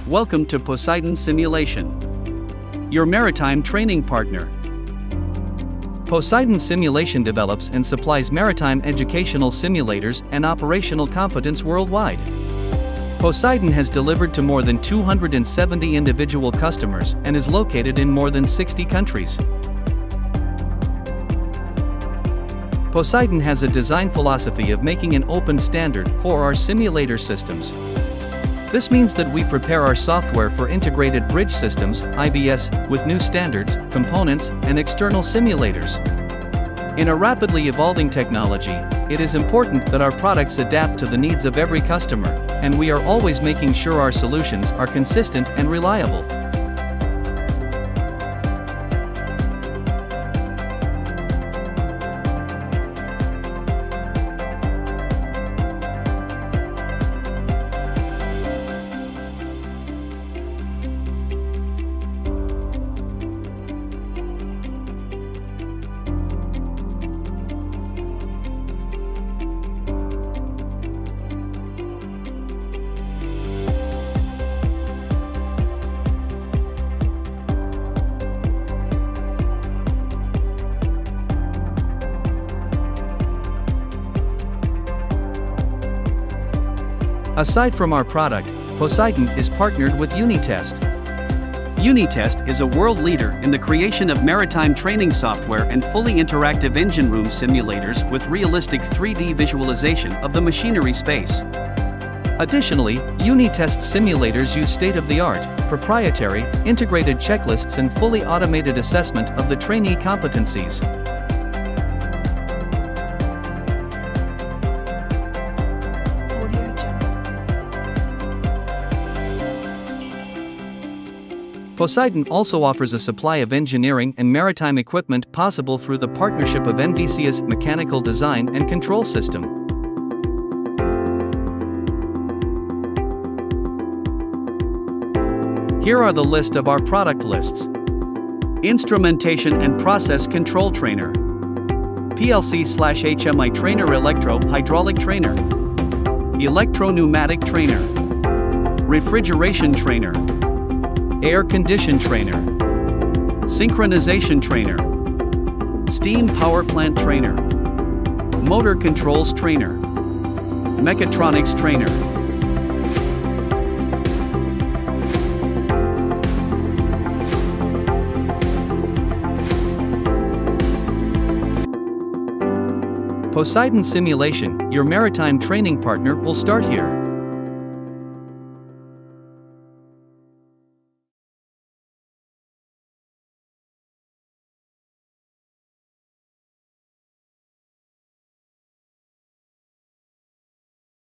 Welcome to Poseidon Simulation, your maritime training partner. Poseidon Simulation develops and supplies maritime educational simulators and operational competence worldwide. Poseidon has delivered to more than 270 individual customers and is located in more than 60 countries. Poseidon has a design philosophy of making an open standard for our simulator systems. This means that we prepare our software for integrated bridge systems (IBS) with new standards, components, and external simulators. In a rapidly evolving technology, it is important that our products adapt to the needs of every customer, and we are always making sure our solutions are consistent and reliable. Aside from our product, Poseidon is partnered with Unitest. Unitest is a world leader in the creation of maritime training software and fully interactive engine room simulators with realistic 3D visualization of the machinery space. Additionally, Unitest simulators use state-of-the-art, proprietary, integrated checklists and fully automated assessment of the trainee competencies. Poseidon also offers a supply of engineering and maritime equipment possible through the partnership of MDC's mechanical design and control system. Here are the list of our product lists. Instrumentation and Process Control Trainer, PLC/HMI Trainer, Electro-Hydraulic Trainer, Electro-Pneumatic Trainer, Refrigeration Trainer, Air Condition Trainer, Synchronization Trainer, Steam Power Plant Trainer, Motor Controls Trainer, Mechatronics Trainer. Poseidon Simulation, your maritime training partner, will start here.